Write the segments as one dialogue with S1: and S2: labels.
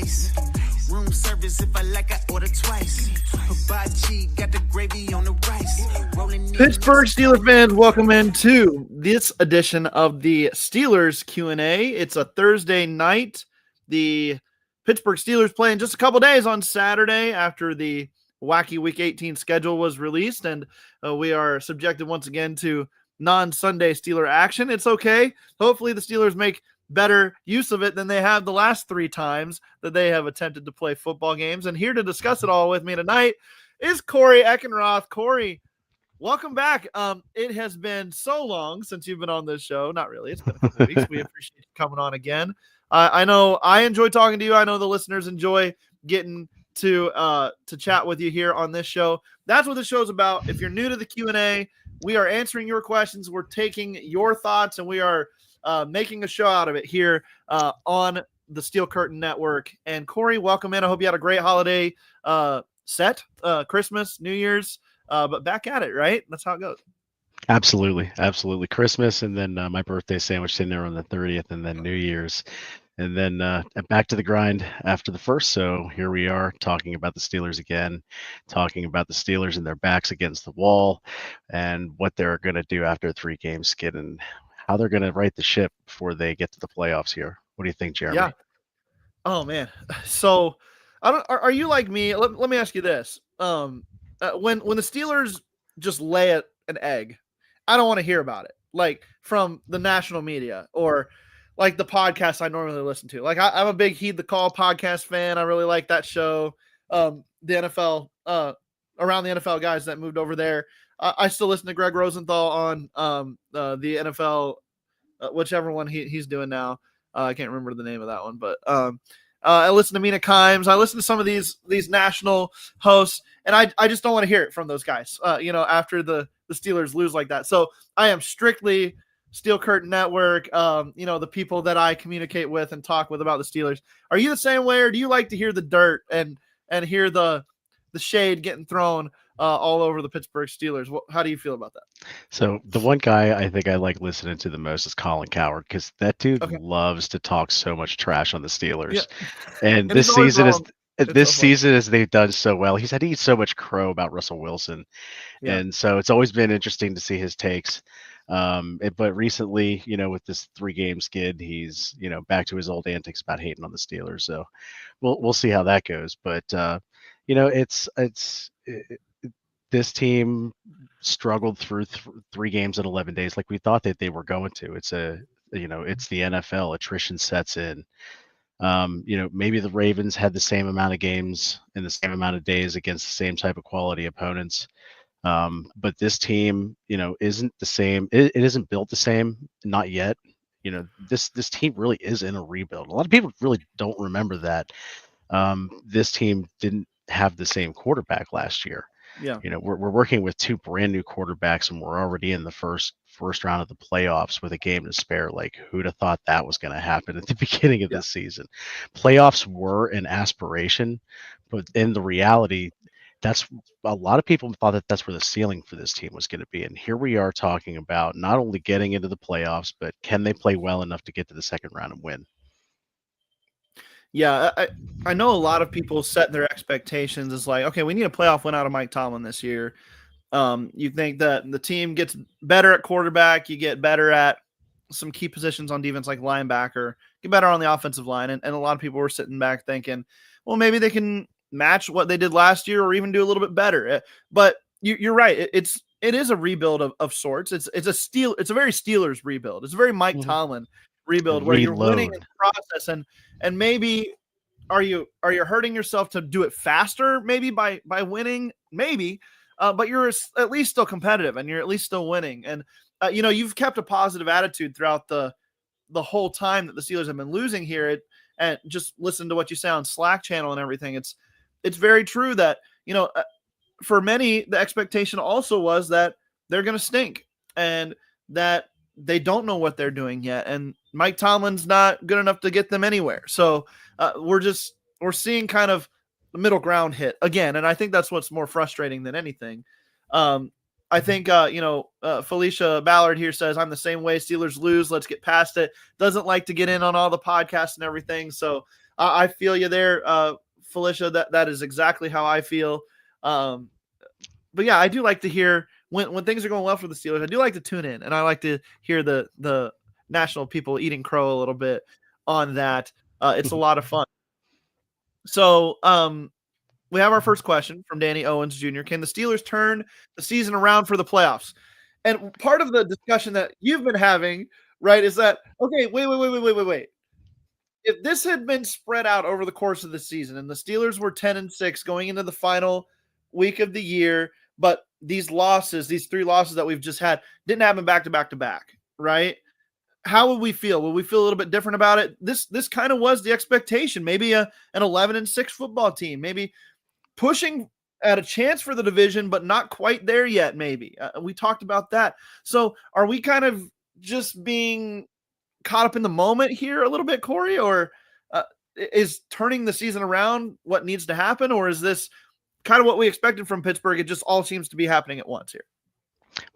S1: nice. Room service if I like, I order twice. Hibachi, got the gravy on the rice.
S2: Pittsburgh Steelers fans, welcome into this edition of the Steelers Q&A. It's a Thursday night. The Pittsburgh Steelers play in just a couple days on Saturday after the wacky Week 18 schedule was released, and we are subjected once again to non-Sunday Steeler action. It's okay. Hopefully the Steelers make better use of it than they have the last 3 times that they have attempted to play football games. And here to discuss it all with me tonight is Corey Eckenroth. Corey, welcome back. It has been so long since you've been on this show. Not really. It's been a couple weeks. We appreciate you coming on again. I know I enjoy talking to you. I know the listeners enjoy getting to chat with you here on this show. That's what the show's about. If you're new to the Q&A, we are answering your questions. We're taking your thoughts, and we are making a show out of it here on the Steel Curtain Network. And Corey, welcome in. I hope you had a great holiday Christmas, New Year's, but back at it, right? That's how it goes.
S3: Absolutely. Christmas, and then my birthday sandwich in there on the 30th, and then New Year's, and then back to the grind after the first. So here we are talking about the Steelers again, talking about the Steelers and their backs against the wall and what they're going to do after a 3-game skid and how they're going to right the ship before they get to the playoffs here. What do you think, Jeremy?
S2: Yeah. Oh, man. So are you like me? Let me ask you this. When the Steelers just lay an egg, I don't want to hear about it. Like from the national media or like the podcasts I normally listen to. Like I'm a big Heed the Call podcast fan. I really like that show. The NFL, around the NFL guys that moved over there. I still listen to Greg Rosenthal on the NFL, whichever one he's doing now. I can't remember the name of that one, but I listen to Mina Kimes. I listen to some of these national hosts, and I just don't want to hear it from those guys, after the Steelers lose like that. So I am strictly Steel Curtain Network, the people that I communicate with and talk with about the Steelers. Are you the same way, or do you like to hear the dirt and hear the shade getting thrown all over the Pittsburgh Steelers? How do you feel about that?
S3: So the one guy I think I like listening to the most is Colin Cowherd, because that dude loves to talk so much trash on the Steelers. Yeah. And this season as they've done so well, he's had to eat so much crow about Russell Wilson. Yeah. And so it's always been interesting to see his takes. But recently, with this 3-game skid, he's, back to his old antics about hating on the Steelers. So we'll see how that goes. But, this team struggled through 3 games in 11 days like we thought that they were going to. It's it's the NFL. Attrition sets in. Maybe the Ravens had the same amount of games in the same amount of days against the same type of quality opponents. But this team, isn't the same. It isn't built the same, not yet. This team really is in a rebuild. A lot of people really don't remember that. This team didn't have the same quarterback last year.
S2: Yeah.
S3: We're working with 2 brand new quarterbacks, and we're already in the first round of the playoffs with a game to spare. Like, who'd have thought that was going to happen at the beginning of this season? Playoffs were an aspiration, but in the reality, that's a lot of people thought that's where the ceiling for this team was going to be. And here we are talking about not only getting into the playoffs, but can they play well enough to get to the second round and win?
S2: Yeah, I know a lot of people set their expectations as like, okay, we need a playoff win out of Mike Tomlin this year. You think that the team gets better at quarterback, you get better at some key positions on defense like linebacker, get better on the offensive line. And a lot of people were sitting back thinking, well, maybe they can match what they did last year or even do a little bit better. But you're right. It is a rebuild of sorts. It's a very Steelers rebuild. It's a very Mike Tomlin rebuild where you're winning in the process, and maybe are you hurting yourself to do it faster, maybe by winning, maybe, but you're at least still competitive and you're at least still winning. And you've kept a positive attitude throughout the whole time that the Steelers have been losing here. And just listen to what you say on Slack channel and everything. It's very true that for many the expectation also was that they're going to stink and that they don't know what they're doing yet. And Mike Tomlin's not good enough to get them anywhere. So we're seeing kind of the middle ground hit again. And I think that's what's more frustrating than anything. I think, Felicia Ballard here says, I'm the same way. Steelers lose. Let's get past it. Doesn't like to get in on all the podcasts and everything. So I feel you there, Felicia. That is exactly how I feel. But yeah, I do like to hear when things are going well for the Steelers. I do like to tune in, and I like to hear the national people eating crow a little bit on that. It's a lot of fun. So we have our first question from Danny Owens Jr. Can the Steelers turn the season around for the playoffs? And part of the discussion that you've been having, right, is that, okay, wait. If this had been spread out over the course of the season and the Steelers were 10-6 going into the final week of the year, but these three losses that we've just had didn't happen back to back to back, right? How would we feel? Would we feel a little bit different about it? This kind of was the expectation. Maybe an 11-6 football team, maybe pushing at a chance for the division, but not quite there yet. Maybe we talked about that. So are we kind of just being caught up in the moment here a little bit, Corey, or is turning the season around what needs to happen? Or is this kind of what we expected from Pittsburgh? It just all seems to be happening at once here.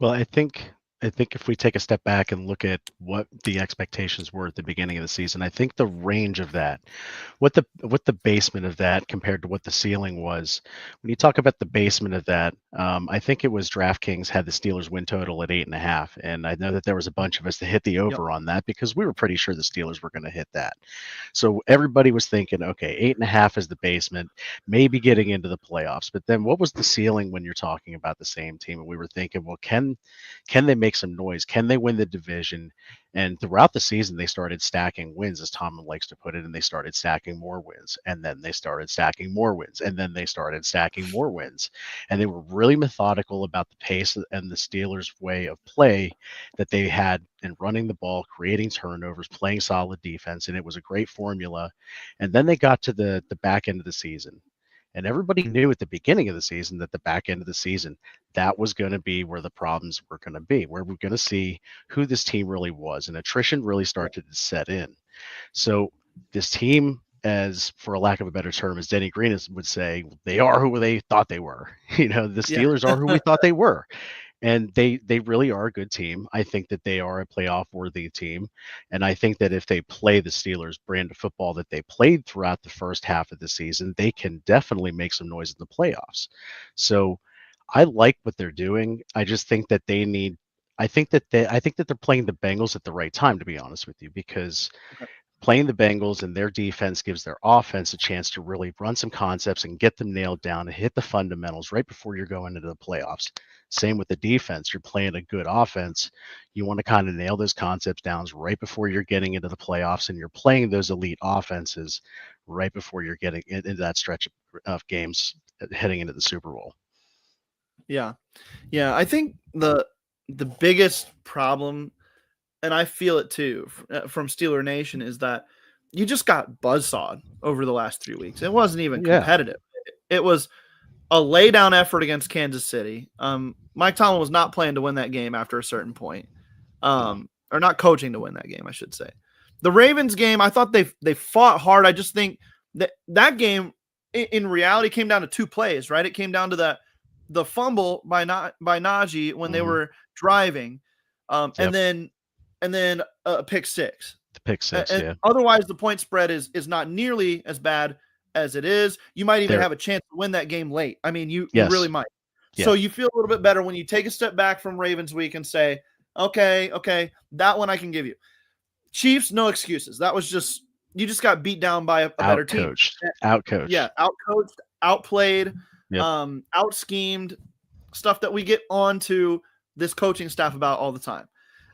S3: Well, I think if we take a step back and look at what the expectations were at the beginning of the season, I think the range of that, what the basement of that compared to what the ceiling was, when you talk about the basement of that, I think it was DraftKings had the Steelers win total at 8.5, and I know that there was a bunch of us that hit the over on that because we were pretty sure the Steelers were going to hit that. So everybody was thinking, okay, 8.5 is the basement, maybe getting into the playoffs. But then what was the ceiling when you're talking about the same team? And we were thinking, well, can they make some noise? Can they win the division? And throughout the season, they started stacking wins, as Tomlin likes to put it, and they started stacking more wins. And then they started stacking more wins. And then they started stacking more wins. And they were really methodical about the pace and the Steelers' way of play that they had in running the ball, creating turnovers, playing solid defense. And it was a great formula. And then they got to the back end of the season. And everybody knew at the beginning of the season that the back end of the season, that was going to be where the problems were going to be, where we're going to see who this team really was. And attrition really started to set in. So this team, as for a lack of a better term, as Denny Green would say, they are who they thought they were. The Steelers are who we thought they were. And they really are a good team. I think that they are a playoff worthy team. And I think that if they play the Steelers brand of football that they played throughout the first half of the season, they can definitely make some noise in the playoffs. So I like what they're doing. I just think that I think that they're playing the Bengals at the right time, to be honest with you, because playing the Bengals and their defense gives their offense a chance to really run some concepts and get them nailed down and hit the fundamentals right before you're going into the playoffs. Same with the defense. You're playing a good offense. You want to kind of nail those concepts down right before you're getting into the playoffs, and you're playing those elite offenses right before you're getting into that stretch of games heading into the Super Bowl.
S2: Yeah. I think the biggest problem, and I feel it too from Steeler Nation, is that you just got buzzsawed over the last 3 weeks. It wasn't even competitive. It was a laydown effort against Kansas City. Mike Tomlin was not playing to win that game after a certain point, or not coaching to win that game, I should say. The Ravens game, I thought they fought hard. I just think that game in reality came down to 2 plays, right? It came down to the fumble by Najee when they were driving, and then a pick six.
S3: The pick six,
S2: and
S3: yeah.
S2: Otherwise, the point spread is not nearly as bad as it is. You might even have a chance to win that game late. I mean, you really might. Yeah. So you feel a little bit better when you take a step back from Ravens week and say, okay, that one I can give you. Chiefs, no excuses. That was you just got beat down by a better team.
S3: Outcoached.
S2: Yeah, outcoached, outplayed,
S3: Yep.
S2: Out-schemed, stuff that we get onto this coaching staff about all the time.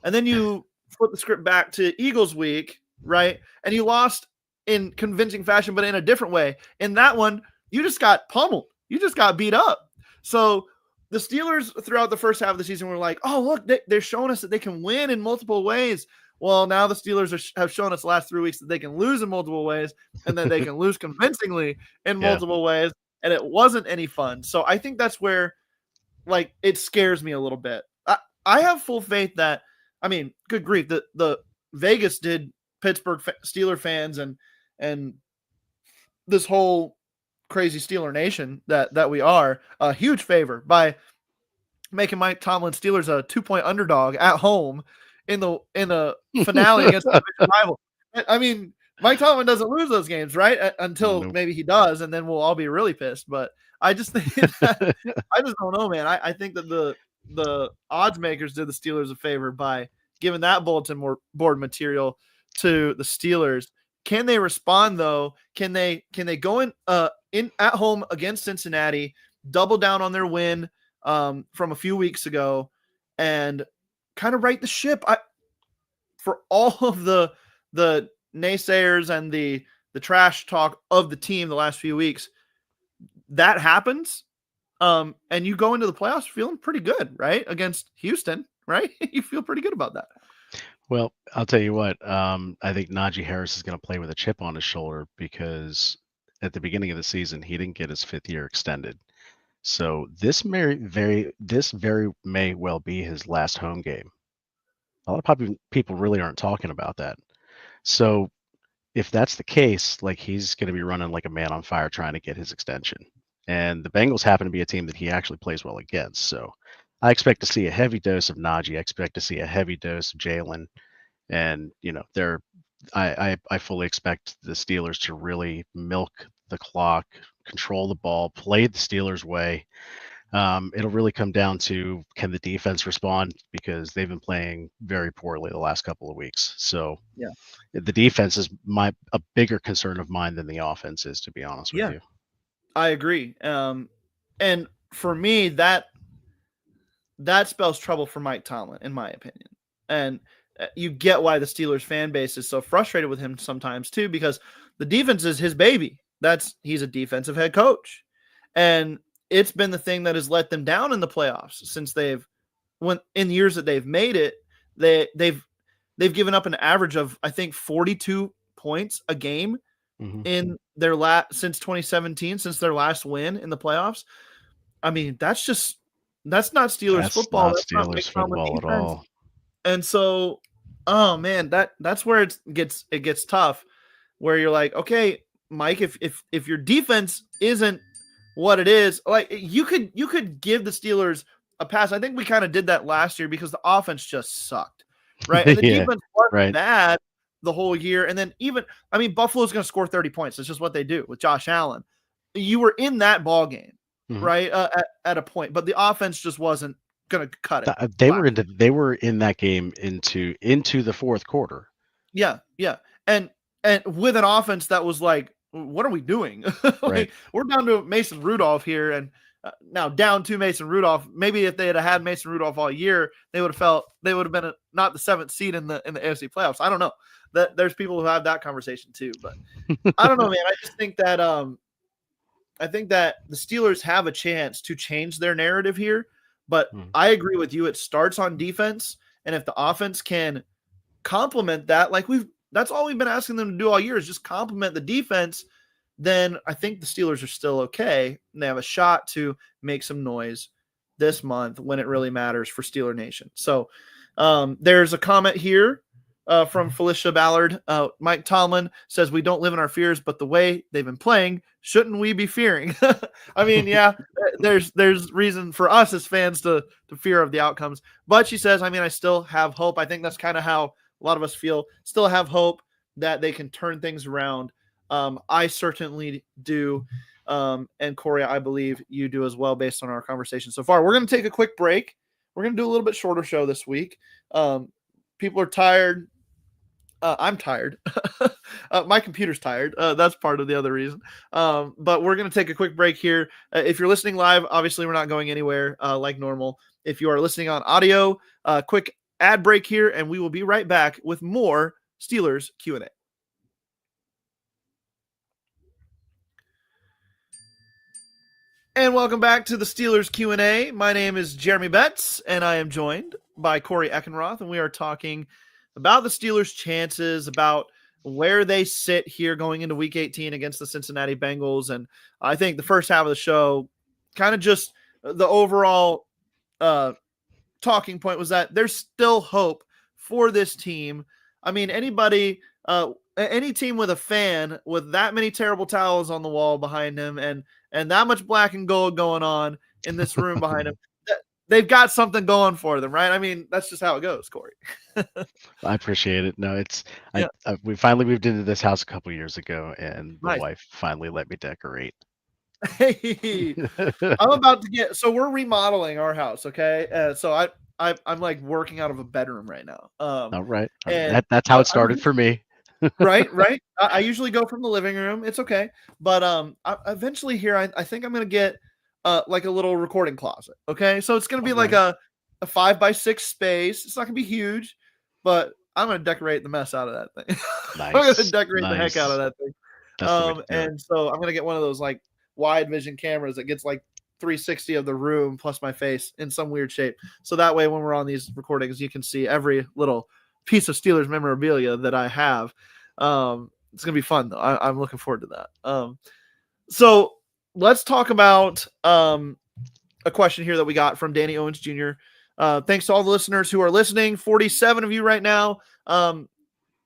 S2: And then you flip the script back to Eagles week, right? And you lost in convincing fashion, but in a different way. In that one, you just got pummeled. You just got beat up. So the Steelers throughout the first half of the season were like, oh, look, they're showing us that they can win in multiple ways. Well, now the Steelers have shown us the last 3 weeks that they can lose in multiple ways, and then they can lose convincingly in multiple ways, and it wasn't any fun. So I think that's where, it scares me a little bit. I have full faith that, good grief, the Vegas did Pittsburgh Steeler fans and this whole crazy Steeler nation that we are a huge favor by making Mike Tomlin Steelers a 2-point underdog at home in the finale against the division rival. I mean, Mike Tomlin doesn't lose those games, right? Until
S3: Nope.
S2: maybe he does, and then we'll all be really pissed. But I just think that, I just don't know, man. I think that the odds makers did the Steelers a favor by giving that bulletin board material to the Steelers. Can they respond though? Can they go in at home against Cincinnati, double down on their win from a few weeks ago, and kind of right the ship? For all of the naysayers and the trash talk of the team the last few weeks, that happens, and you go into the playoffs feeling pretty good, right? Against Houston, right? You feel pretty good about that.
S3: Well, I'll tell you what. I think Najee Harris is going to play with a chip on his shoulder because at the beginning of the season he didn't get his 5th year extended. So this very may well be his last home game. A lot of people really aren't talking about that. So if that's the case, like he's going to be running like a man on fire trying to get his extension. And the Bengals happen to be a team that he actually plays well against. So I expect to see a heavy dose of Najee. I expect to see a heavy dose of Jalen. And, I fully expect the Steelers to really milk the clock, control the ball, play the Steelers' way. It'll really come down to, can the defense respond, because they've been playing very poorly the last couple of weeks. So
S2: yeah,
S3: the defense is a bigger concern of mine than the offense is, to be honest with you.
S2: I agree. And for me, that spells trouble for Mike Tomlin, in my opinion. And you get why the Steelers fan base is so frustrated with him sometimes too, because the defense is his baby. He's a defensive head coach. And it's been the thing that has let them down in the playoffs since in the years that they've made it. They've given up an average of, I think, 42 points a game in their since 2017, since their last win in the playoffs. I mean, that's not Steelers football.
S3: That's not Steelers football at all.
S2: And so, oh man, that's where it gets tough, where you're like, okay, Mike, if your defense isn't what it is, like you could give the Steelers a pass. I think we kind of did that last year because the offense just sucked, right? And the defense wasn't bad the whole year. And then Buffalo's going to score 30 points. That's just what they do with Josh Allen. You were in that ball game, right? At a point, but the offense just wasn't going to cut it.
S3: They were in that game into the fourth quarter.
S2: Yeah. And with an offense that was like, what are we doing?
S3: Right.
S2: We're down to Mason Rudolph here, and now down to Mason Rudolph. Maybe if they had Mason Rudolph all year, they would have been not the 7th seed in the AFC playoffs. I don't know. That there's people who have that conversation too, but I don't know, man. I just think that the Steelers have a chance to change their narrative here. But I agree with you. It starts on defense, and if the offense can complement that, that's all we've been asking them to do all year, is just complement the defense, then I think the Steelers are still okay. And they have a shot to make some noise this month when it really matters for Steeler Nation. So there's a comment here from Felicia Ballard. Mike Tomlin says, we don't live in our fears, but the way they've been playing, shouldn't we be fearing? I mean, yeah, there's reason for us as fans to fear of the outcomes. But she says, I still have hope. I think that's kind of how a lot of us feel. Still have hope that they can turn things around. I certainly do. And Corey, I believe you do as well, based on our conversation so far. We're going to take a quick break. We're going to do a little bit shorter show this week. People are tired. I'm tired. My computer's tired. That's part of the other reason. But we're going to take a quick break here. If you're listening live, obviously we're not going anywhere like normal. If you are listening on audio, quick ad break here, and we will be right back with more Steelers Q&A. And welcome back to the Steelers Q&A. My name is Jeremy Betts, and I am joined by Corey Eckenroth, and we are talking about the Steelers' chances, about where they sit here going into Week 18 against the Cincinnati Bengals. And I think the first half of the show, kind of just the overall talking point was that there's still hope for this team. Any team with a fan with that many terrible towels on the wall behind him and that much black and gold going on in this room behind him, they've got something going for them, right? I mean, that's just how it goes, Corey.
S3: I appreciate it. No, it's
S2: Yeah.
S3: we finally moved into this house a couple years ago, and the
S2: Nice.
S3: wife finally let me decorate.
S2: Hey, I'm about to get. So we're remodeling our house. Okay, so I'm like working out of a bedroom right now.
S3: All right.
S2: And
S3: That's how it started for me.
S2: right. I usually go from the living room. It's okay, but eventually here, I think I'm gonna get like a little recording closet. Okay, so it's gonna be like a 5x6 space. It's not gonna be huge, but I'm gonna decorate the mess out of that thing. I'm gonna decorate the heck out of that thing.
S3: That's the way to do it.
S2: And so I'm gonna get one of those like wide vision cameras that gets like 360 of the room plus my face in some weird shape. So that way, when we're on these recordings, you can see every little piece of Steelers memorabilia that I have. It's gonna be fun though. I'm looking forward to that. So let's talk about a question here that we got from Danny Owens Jr. Thanks to all the listeners who are listening. 47 of you right now.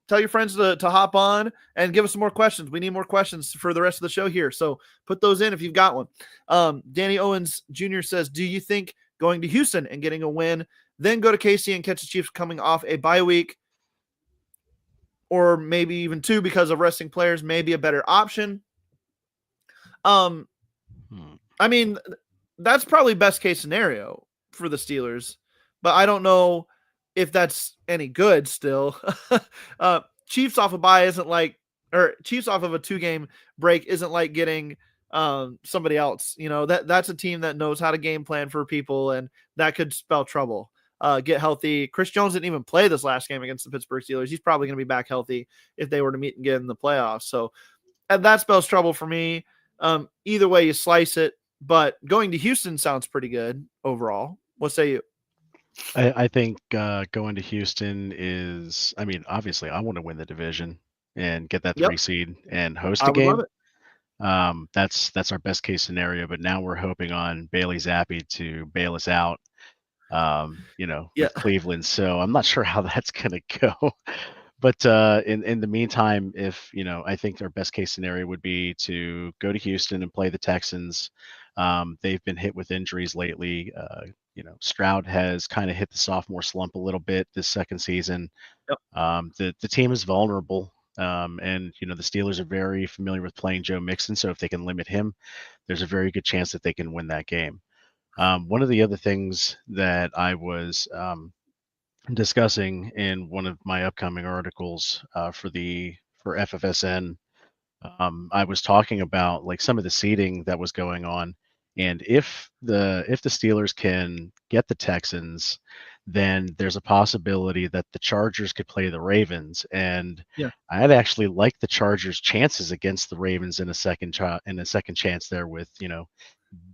S2: Tell your friends to hop on and give us some more questions. We need more questions for the rest of the show here. So put those in if you've got one. Danny Owens Jr. says, do you think going to Houston and getting a win, then go to KC and catch the Chiefs coming off a bye week, or maybe even 2 because of resting players, may be a better option? I mean, that's probably best case scenario for the Steelers, but I don't know if that's any good still. Chiefs off a bye isn't like, or Chiefs off of a 2-game break isn't like getting somebody else. You know, that's a team that knows how to game plan for people, and that could spell trouble. Get healthy. Chris Jones didn't even play this last game against the Pittsburgh Steelers. He's probably going to be back healthy if they were to meet and get in the playoffs. So and that spells trouble for me. Either way you slice it, but going to Houston sounds pretty good overall. What say you?
S3: I think going to Houston is, I mean, obviously I want to win the division and get that 3 seed and host a
S2: I would love
S3: game.
S2: it.
S3: That's our best case scenario, but now we're hoping on Bailey Zappi to bail us out, with Cleveland. So I'm not sure how that's going to go. But in the meantime, if I think our best case scenario would be to go to Houston and play the Texans. They've been hit with injuries lately. Stroud has kind of hit the sophomore slump a little bit this second season.
S2: Yep.
S3: The team is vulnerable, and the Steelers are very familiar with playing Joe Mixon. So if they can limit him, there's a very good chance that they can win that game. One of the other things that I was discussing in one of my upcoming articles for FFSN, I was talking about like some of the seeding that was going on, and if the Steelers can get the Texans, then there's a possibility that the Chargers could play the Ravens, and I'd actually like the Chargers' chances against the Ravens in a second chance there with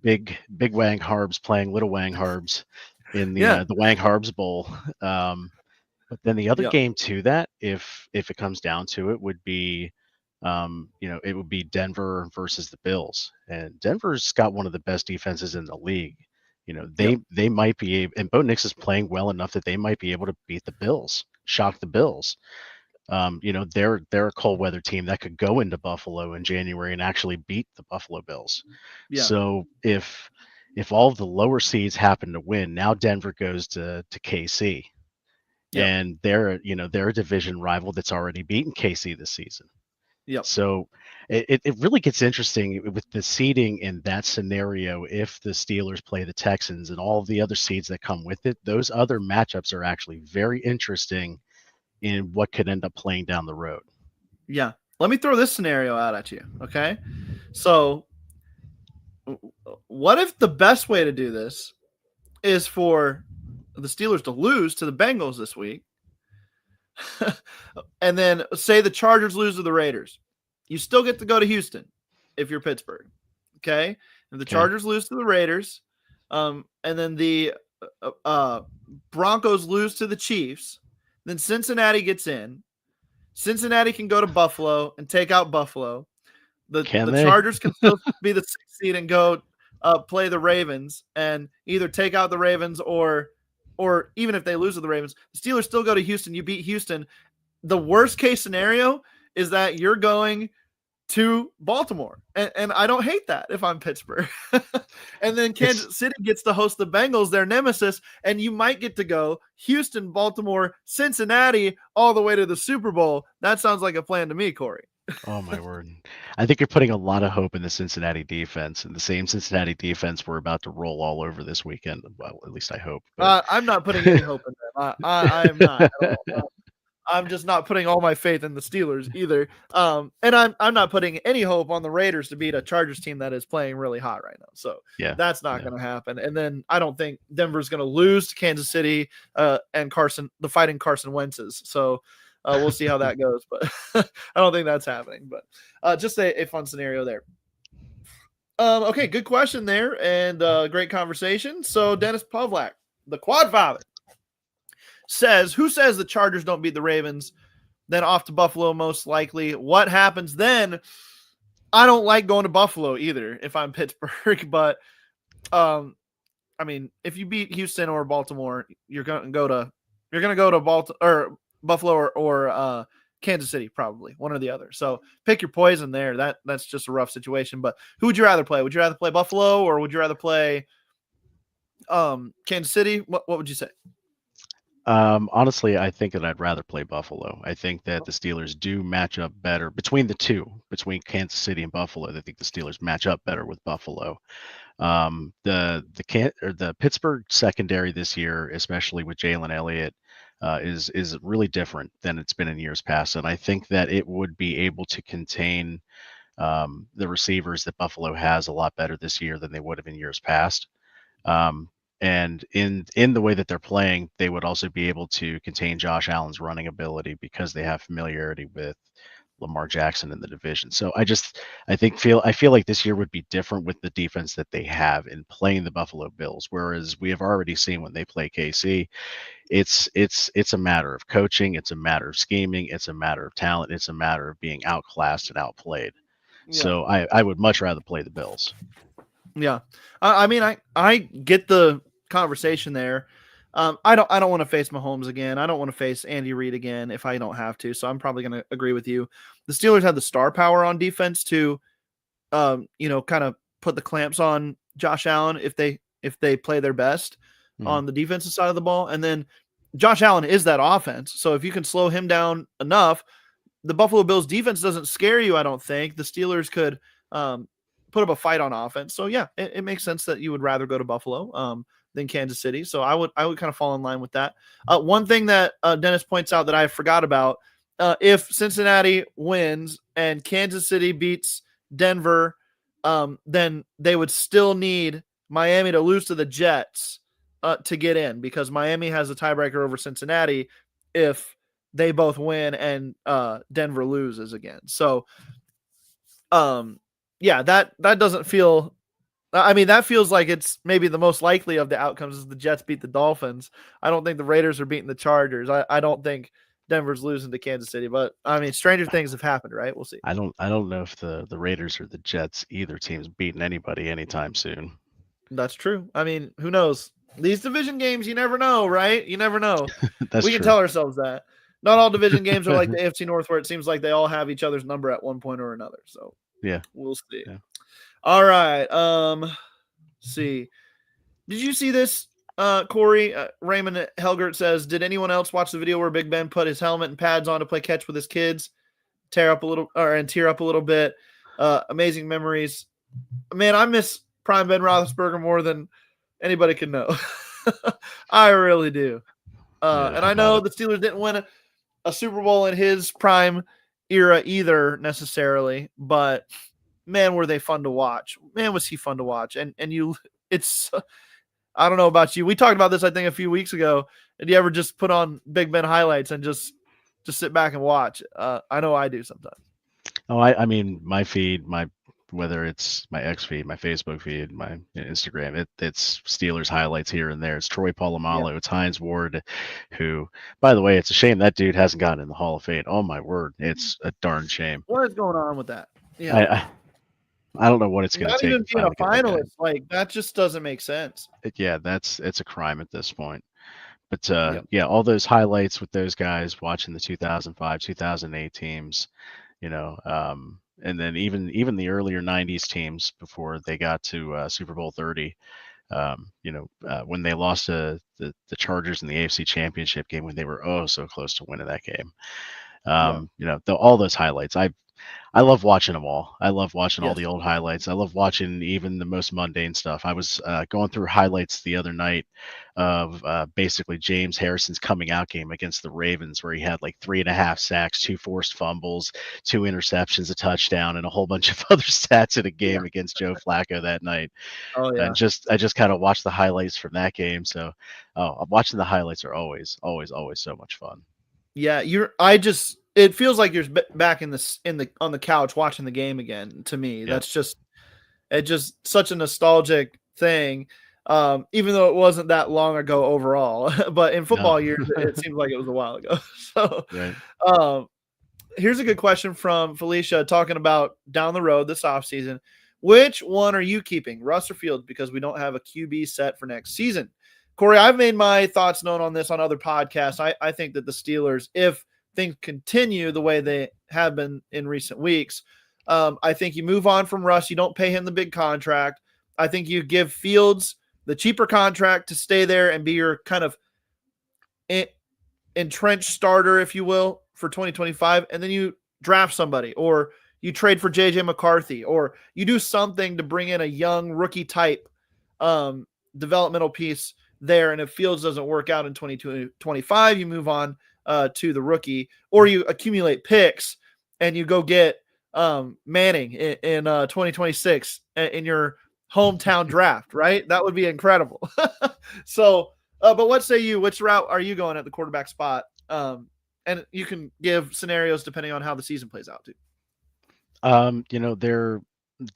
S3: big Wang Harbs playing little Wang Harbs in the Wang Harbs Bowl. But then the other game to that, if it comes down to it, would be it would be Denver versus the Bills, and Denver's got one of the best defenses in the league. They might be able, and Bo Nix is playing well enough that they might be able to beat the Bills, shock the Bills. They're a cold weather team that could go into Buffalo in January and actually beat the Buffalo Bills. So if all of the lower seeds happen to win, now Denver goes to KC, and they're a division rival that's already beaten KC this season. So it really gets interesting with the seeding in that scenario. If the Steelers play the Texans and all of the other seeds that come with it, those other matchups are actually very interesting in what could end up playing down the road.
S2: Yeah. Let me throw this scenario out at you. Okay. So what if the best way to do this is for the Steelers to lose to the Bengals this week? And then say the Chargers lose to the Raiders. You still get to go to Houston if you're Pittsburgh. Okay. If the Chargers lose to the Raiders, and then the Broncos lose to the Chiefs, then Cincinnati gets in. Cincinnati can go to Buffalo and take out Buffalo. The Chargers can still be the 6th seed and go play the Ravens and either take out the Ravens or even if they lose to the Ravens, the Steelers still go to Houston. You beat Houston. The worst case scenario is that you're going to Baltimore. And I don't hate that if I'm Pittsburgh. And then Kansas City gets to host the Bengals, their nemesis, and you might get to go Houston, Baltimore, Cincinnati, all the way to the Super Bowl. That sounds like a plan to me, Corey.
S3: Oh my word. I think you're putting a lot of hope in the Cincinnati defense, and the same Cincinnati defense we're about to roll all over this weekend. Well, at least I hope. But
S2: I'm not putting any hope in them. I am not at all. I'm just not putting all my faith in the Steelers either. And I'm not putting any hope on the Raiders to beat a Chargers team that is playing really hot right now. So
S3: yeah,
S2: that's not going to happen. And then I don't think Denver's going to lose to Kansas City and the fighting Carson Wentz's. So we'll see how that goes. But I don't think that's happening. But just a fun scenario there. Okay, good question there and great conversation. So Dennis Pavlak, the Quad Father, says, who says the Chargers don't beat the Ravens? Then off to Buffalo, most likely. What happens then? I don't like going to Buffalo either if I'm Pittsburgh, but I mean, if you beat Houston or Baltimore, you're gonna go to Buffalo or Kansas City, probably one or the other. So pick your poison there. That's just a rough situation. But who would you rather play? Would you rather play Buffalo or would you rather play Kansas City? What would you say?
S3: Honestly, I think that I'd rather play Buffalo. I think that the Steelers do match up better between the two, between Kansas City and Buffalo. I think the Steelers match up better with Buffalo. The Pittsburgh secondary this year, especially with Jalen Elliott, is really different than it's been in years past, and I think that it would be able to contain the receivers that Buffalo has a lot better this year than they would have in years past. And in the way that they're playing, they would also be able to contain Josh Allen's running ability because they have familiarity with Lamar Jackson in the division. So I feel like this year would be different with the defense that they have in playing the Buffalo Bills. Whereas we have already seen when they play KC, it's a matter of coaching, it's a matter of scheming, it's a matter of talent, it's a matter of being outclassed and outplayed. Yeah. So I would much rather play the Bills.
S2: Yeah, I mean, I get the conversation there. I don't want to face Mahomes again. I don't want to face Andy Reid again if I don't have to. So I'm probably going to agree with you. The Steelers have the star power on defense to, kind of put the clamps on Josh Allen if they play their best on the defensive side of the ball. And then Josh Allen is that offense. So if you can slow him down enough, the Buffalo Bills defense doesn't scare you. I don't think the Steelers could put up a fight on offense. So yeah, it makes sense that you would rather go to Buffalo than Kansas City. So I would kind of fall in line with that. One thing that Dennis points out that I forgot about, if Cincinnati wins and Kansas City beats Denver, then they would still need Miami to lose to the Jets to get in, because Miami has a tiebreaker over Cincinnati if they both win and Denver loses again. So yeah, that doesn't feel. I mean, that feels like it's maybe the most likely of the outcomes is the Jets beat the Dolphins. I don't think the Raiders are beating the Chargers. I don't think Denver's losing to Kansas City. But I mean, stranger things have happened, right? We'll see.
S3: I don't know if the Raiders or the Jets, either team's beating anybody anytime soon.
S2: That's true. I mean, who knows? These division games, you never know, right? You never know.
S3: That's
S2: we can
S3: true.
S2: tell ourselves that. Not all division games are like the AFC North, where it seems like they all have each other's number at one point or another. So
S3: yeah,
S2: we'll see.
S3: Yeah.
S2: All right. See. Did you see this, Corey? Raymond Helgert says, did anyone else watch the video where Big Ben put his helmet and pads on to play catch with his kids? Tear up a little bit. Amazing memories. Man, I miss prime Ben Roethlisberger more than anybody can know. I really do. And I know the Steelers didn't win a Super Bowl in his prime era either necessarily, but man, were they fun to watch. Man, was he fun to watch. And it's, I don't know about you. We talked about this, I think, a few weeks ago. Did you ever just put on Big Ben highlights and just sit back and watch? I know I do sometimes.
S3: Oh, I mean, my feed, whether it's my X feed, my Facebook feed, my Instagram, it's Steelers highlights here and there. It's Troy Polamalu, It's Hines Ward, who, by the way, it's a shame that dude hasn't gotten in the Hall of Fame. Oh my word, it's a darn shame.
S2: What is going on with that? Yeah,
S3: I don't know what it's going to take.
S2: Not even being a finalist, like that just doesn't make sense.
S3: It's a crime at this point. But yeah, all those highlights with those guys watching the 2005, 2008 teams, And then even the earlier '90s teams before they got to Super Bowl 30, when they lost to the Chargers in the AFC Championship game when they were so close to winning that game. All those highlights. I love watching them all. I love watching all the old highlights. I love watching even the most mundane stuff. I was going through highlights the other night of basically James Harrison's coming out game against the Ravens, where he had like 3.5 sacks, 2 forced fumbles, 2 interceptions, a touchdown, and a whole bunch of other stats in a game against Joe Flacco that night.
S2: Oh yeah.
S3: And I just kind of watched the highlights from that game. So watching the highlights are always so much fun.
S2: Yeah, it feels like you're back on the couch watching the game again. To me, that's just such a nostalgic thing. Even though it wasn't that long ago overall, but in football years, it seems like it was a while ago. So,
S3: right.
S2: Here's a good question from Felicia talking about down the road this offseason. Which one are you keeping, Russ or Fields? Because we don't have a QB set for next season. Corey, I've made my thoughts known on this on other podcasts. I think that the Steelers, if things continue the way they have been in recent weeks, I think you move on from Russ. You don't pay him the big contract. I think you give Fields the cheaper contract to stay there and be your kind of entrenched starter, if you will, for 2025. And then you draft somebody, or you trade for JJ McCarthy, or you do something to bring in a young rookie type developmental piece there. And if Fields doesn't work out in 2025, you move on to the rookie, or you accumulate picks and you go get Manning in 2026 in your hometown draft, right? That would be incredible. So, but what say you? Which route are you going at the quarterback spot? And you can give scenarios depending on how the season plays out too.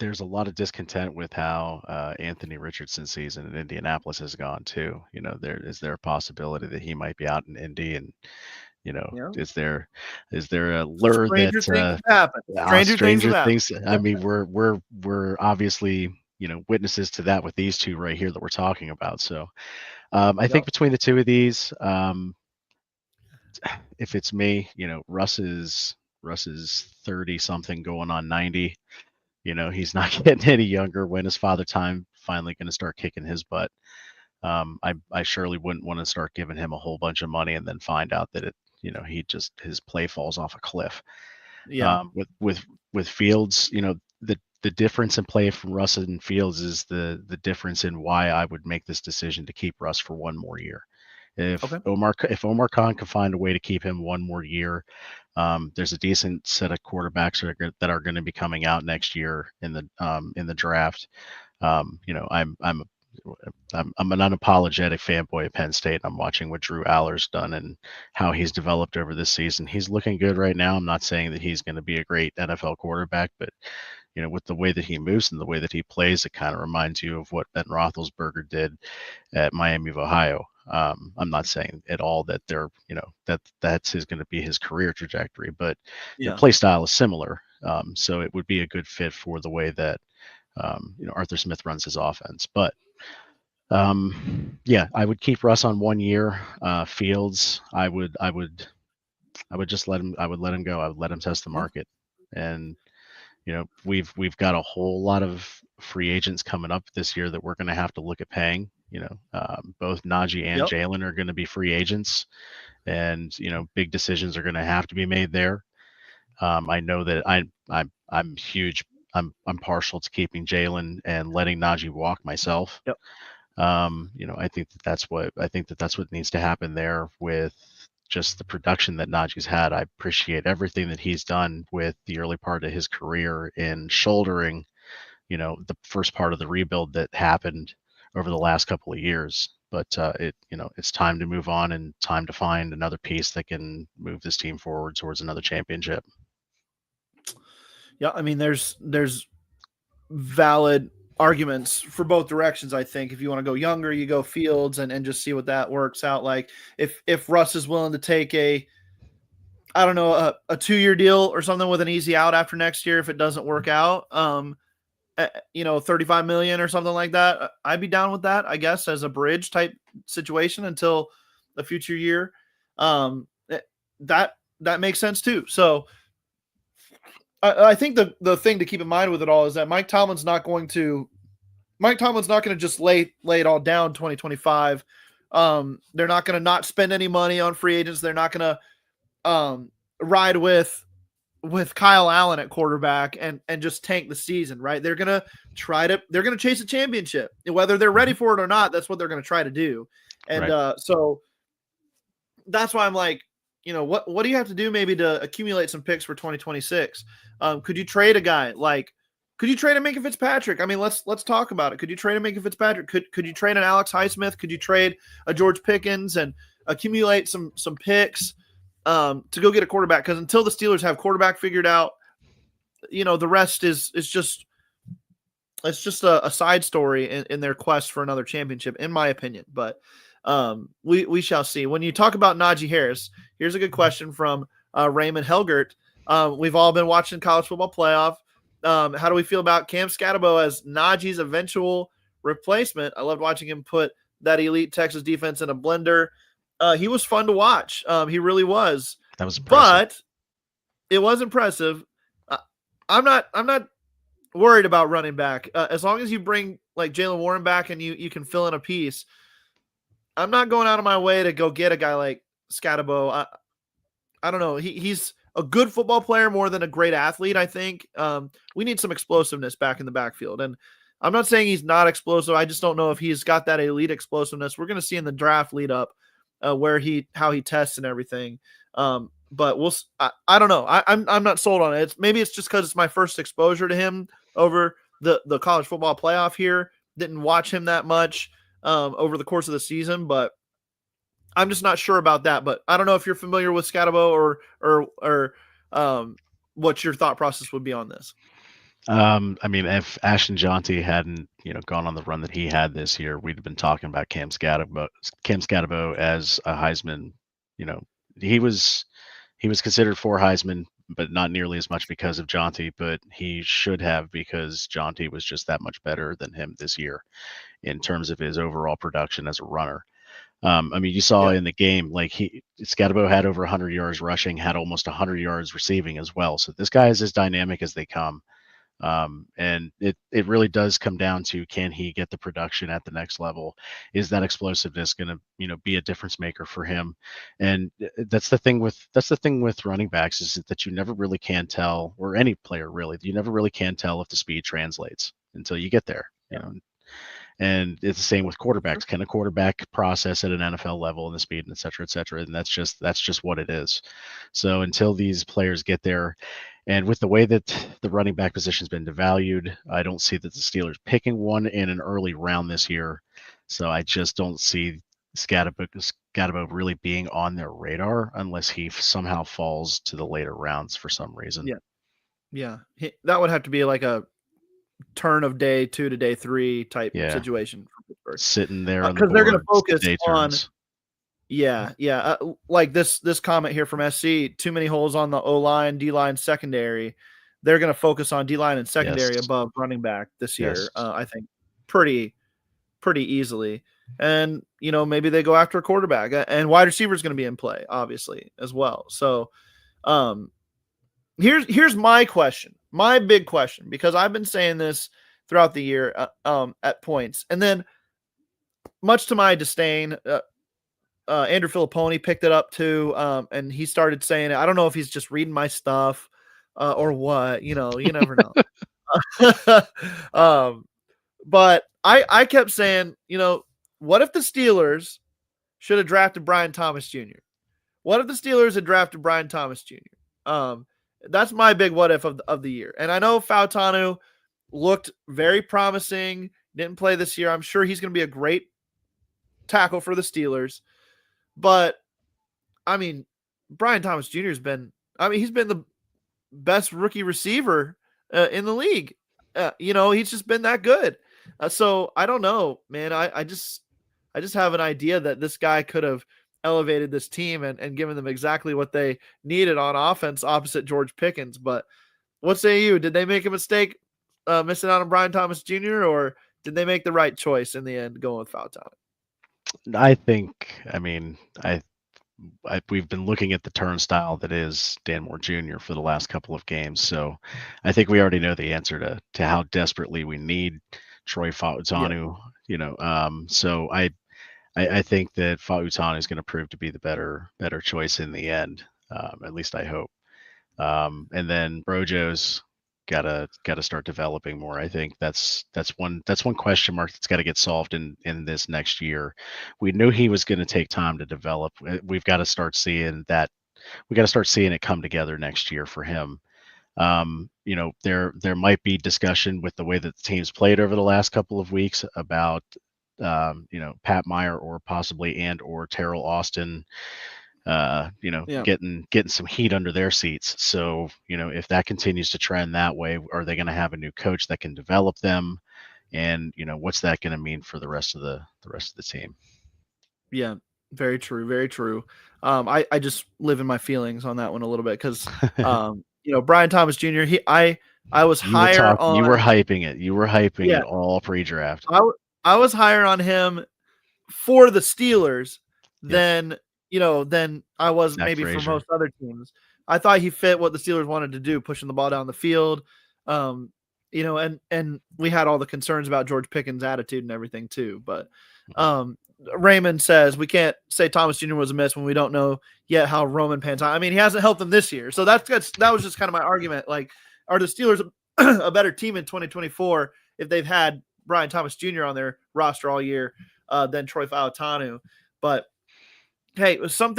S3: There's a lot of discontent with how Anthony Richardson's season in Indianapolis has gone too. Is there a possibility that he might be out in Indy, and is there a lure
S2: Stranger
S3: that
S2: things happen.
S3: Stranger things? I mean, we're obviously witnesses to that with these two right here that we're talking about. So I think between the two of these, if it's me, Russ is 30 something going on 90. He's not getting any younger. When is Father Time finally going to start kicking his butt? I surely wouldn't want to start giving him a whole bunch of money and then find out that his play falls off a cliff.
S2: Yeah.
S3: With Fields, the difference in play from Russ and Fields is the difference in why I would make this decision to keep Russ for one more year. If Omar Khan can find a way to keep him one more year, there's a decent set of quarterbacks that are going to be coming out next year in the draft. I'm an unapologetic fanboy of Penn State. I'm watching what Drew Aller's done and how he's developed over this season. He's looking good right now. I'm not saying that he's going to be a great NFL quarterback, but with the way that he moves and the way that he plays, it kind of reminds you of what Ben Roethlisberger did at Miami of Ohio. I'm not saying at all that they're, that's going to be his career trajectory, but the play style is similar. So it would be a good fit for the way that, Arthur Smith runs his offense. But I would keep Russ on 1 year. Fields, I would just let him go. I would let him test the market. And, we've got a whole lot of free agents coming up this year that we're going to have to look at paying. Both Najee and Jalen are going to be free agents, and big decisions are going to have to be made there. I know that I'm huge. I'm partial to keeping Jalen and letting Najee walk myself.
S2: Yep.
S3: I think that's what needs to happen there with just the production that Najee's had. I appreciate everything that he's done with the early part of his career in shouldering, the first part of the rebuild that happened over the last couple of years. But it's time to move on and time to find another piece that can move this team forward towards another championship.
S2: Yeah, I mean, there's valid arguments for both directions. I think if you want to go younger, you go Fields and just see what that works out like. If Russ is willing to take a 2-year deal or something with an easy out after next year, if it doesn't work out, $35 million or something like that, I'd be down with that, I guess, as a bridge type situation until the future year. That makes sense too. So I think the thing to keep in mind with it all is that Mike Tomlin's not going to just lay it all down 2025. They're not going to not spend any money on free agents. They're not going to ride with Kyle Allen at quarterback and just tank the season, right? They're going to chase a championship. Whether they're ready for it or not, that's what they're going to try to do. And so that's why I'm like, what do you have to do maybe to accumulate some picks for 2026? Could you trade a guy could you trade a Minka Fitzpatrick? I mean, let's talk about it. Could you trade a Minka Fitzpatrick? Could you trade an Alex Highsmith? Could you trade a George Pickens and accumulate some picks to go get a quarterback? Because until the Steelers have quarterback figured out, the rest is just a side story in their quest for another championship, in my opinion. But we shall see. When you talk about Najee Harris, here's a good question from Raymond Helgert. We've all been watching college football playoff. How do we feel about Cam Scatterbo as Najee's eventual replacement? I loved watching him put that elite Texas defense in a blender. He was fun to watch. He really was.
S3: That was impressive.
S2: But it was impressive. I'm not worried about running back. As long as you bring like Jalen Warren back and you can fill in a piece, I'm not going out of my way to go get a guy like Scatterbo. I don't know. He's a good football player more than a great athlete, I think. We need some explosiveness back in the backfield. And I'm not saying he's not explosive. I just don't know if he's got that elite explosiveness. We're going to see in the draft lead up how he tests and everything. But I don't know. I'm not sold on it. Maybe it's just because it's my first exposure to him over the college football playoff here. Didn't watch him that much over the course of the season, but I'm just not sure about that. But I don't know if you're familiar with Scatterbo or what your thought process would be on this.
S3: I mean, if Ashton Jonty hadn't, gone on the run that he had this year, we'd have been talking about Cam Scatterbo as a Heisman. He was considered for Heisman, but not nearly as much because of Jonty, but he should have, because Jonty was just that much better than him this year in terms of his overall production as a runner. I mean, you saw in the game, like Scatterbo had over 100 yards rushing, had almost 100 yards receiving as well. So this guy is as dynamic as they come. And it really does come down to, can he get the production at the next level? Is that explosiveness going to, be a difference maker for him? And that's the thing with running backs, is that you never really can tell, or any player really, you never really can tell if the speed translates until you get there, And it's the same with quarterbacks. Can a quarterback process at an NFL level and the speed, and et cetera, et cetera? And that's just what it is. So until these players get there, and with the way that the running back position has been devalued, I don't see that the Steelers picking one in an early round this year. So I just don't see Scatterbo really being on their radar unless he somehow falls to the later rounds for some reason.
S2: Yeah. That would have to be like a turn of day 2 to day 3 type situation for Pittsburgh.
S3: Sitting there on
S2: because
S3: the
S2: they're going
S3: board,
S2: to focus on like this comment here from SC, too many holes on the O-line, D-line, secondary. They're going to focus on D-line and secondary above running back this year. I think pretty easily. And maybe they go after a quarterback, and wide receiver is going to be in play obviously as well. So here's my question. My big question, because I've been saying this throughout the year at points. And then, much to my disdain, Andrew Filipponi picked it up too, and he started saying it. I don't know if he's just reading my stuff or what. You never know. But I kept saying, what if the Steelers should have drafted Brian Thomas Jr.? What if the Steelers had drafted Brian Thomas Jr.? That's my big what if of the year. And I know Fautanu looked very promising, didn't play this year. I'm sure he's going to be a great tackle for the Steelers. But, I mean, Brian Thomas Jr. he's been the best rookie receiver in the league. He's just been that good. So I don't know, man. I just have an idea that this guy could have elevated this team and given them exactly what they needed on offense opposite George Pickens. But what say you? Did they make a mistake missing out on Brian Thomas Jr., or did they make the right choice in the end going with Fautanu?
S3: I we've been looking at the turnstile that is Dan Moore Jr. for the last couple of games. So I think we already know the answer to how desperately we need Troy Fautanu. So I think that Fautanu is going to prove to be the better choice in the end. At least I hope. And then Brojo's gotta start developing more. I think that's one question mark that's got to get solved in this next year. We knew he was going to take time to develop. We've got to start seeing that. We got to start seeing it come together next year for him. There might be discussion with the way that the team's played over the last couple of weeks about Pat Meyer or possibly or Terrell Austin getting some heat under their seats. So, if that continues to trend that way, are they going to have a new coach that can develop them? And, what's that going to mean for the rest of the team?
S2: Yeah, very true. Very true. I just live in my feelings on that one a little bit because, Brian Thomas Jr., I was higher on.
S3: You were hyping it. You were hyping it all pre-draft.
S2: I was higher on him for the Steelers than I was maybe for most other teams. I thought he fit what the Steelers wanted to do, pushing the ball down the field. And we had all the concerns about George Pickens' attitude and everything too. But Raymond says we can't say Thomas Jr. was a miss when we don't know yet how Roman pans out. I mean, he hasn't helped them this year. So that was just kind of my argument. Like, are the Steelers a better team in 2024 if they've had Brian Thomas Jr. on their roster all year than Troy Fautanu? But hey, some of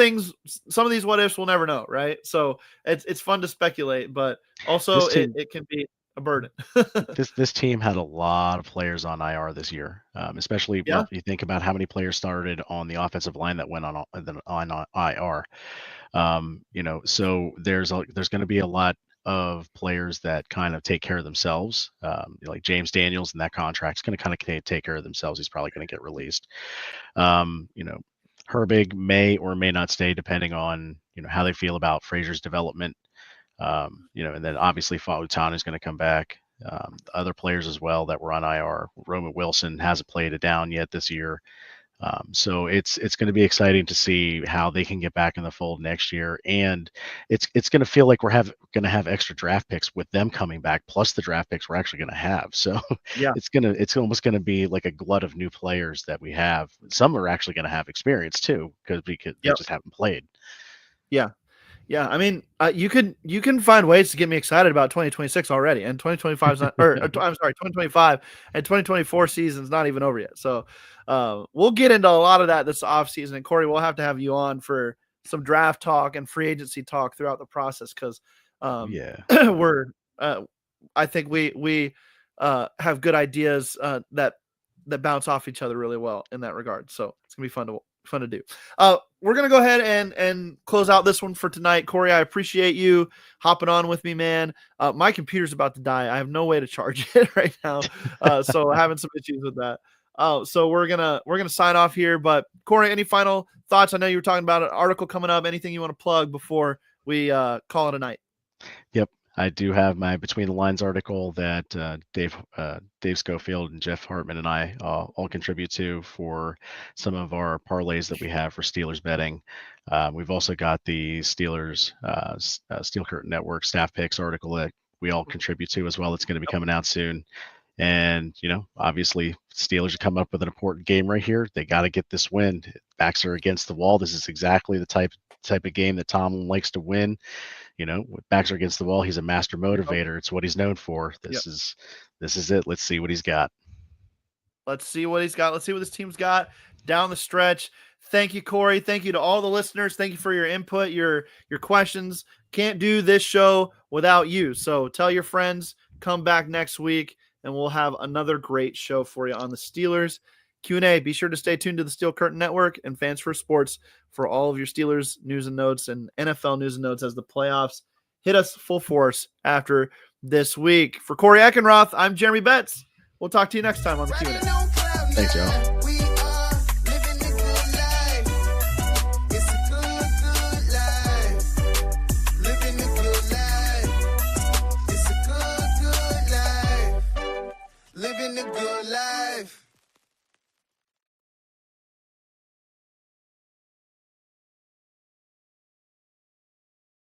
S2: these what ifs we'll never know, right? So it's fun to speculate, but also it can be a burden.
S3: this team had a lot of players on IR this year, especially if you think about how many players started on the offensive line that went on IR. So there's going to be a lot of players that kind of take care of themselves, like James Daniels, and that contract's going to kind of take care of themselves. He's probably going to get released. Herbig may or may not stay depending on, how they feel about Frazier's development. And then obviously Fautanu is going to come back. Other players as well that were on IR. Roman Wilson hasn't played it down yet this year. So it's going to be exciting to see how they can get back in the fold next year, and it's going to feel like we're going to have extra draft picks with them coming back, plus the draft picks we're actually going to have. So it's almost going to be like a glut of new players that we have. Some are actually going to have experience too because they just haven't played.
S2: Yeah. Yeah, I mean, you can find ways to get me excited about 2026 already, and 2025 is not, or I'm sorry, 2025 and 2024 season's not even over yet. So we'll get into a lot of that this offseason, and Corey, we'll have to have you on for some draft talk and free agency talk throughout the process because we're I think we have good ideas that bounce off each other really well in that regard. So it's gonna be fun to do. We're going to go ahead and close out this one for tonight. Corey, I appreciate you hopping on with me, man. My computer's about to die. I have no way to charge it right now. So having some issues with that. So we're going to sign off here, but Corey, any final thoughts? I know you were talking about an article coming up. Anything you want to plug before we call it a night?
S3: Yep. I do have my Between the Lines article that Dave Schofield and Jeff Hartman and I all contribute to for some of our parlays that we have for Steelers betting. We've also got the Steelers Steel Curtain Network staff picks article that we all contribute to as well. It's going to be coming out soon. And, obviously Steelers are coming up with an important game right here. They got to get this win. Backs are against the wall. This is exactly the type of game that Tom likes to win. With backs are against the wall, he's a master motivator. It's what he's known for. This is it. Let's see what he's got.
S2: Let's see what he's got. Let's see what this team's got down the stretch. Thank you, Corey. Thank you to all the listeners. Thank you for your input, your questions. Can't do this show without you. So tell your friends, come back next week, and we'll have another great show for you on the Steelers Q&A. Be sure to stay tuned to the Steel Curtain Network and Fans First Sports for all of your Steelers news and notes and NFL news and notes as the playoffs hit us full force after this week. For Corey Eckenroth, I'm Jeremy Betts. We'll talk to you next time on the Q&A.
S3: Thanks, y'all.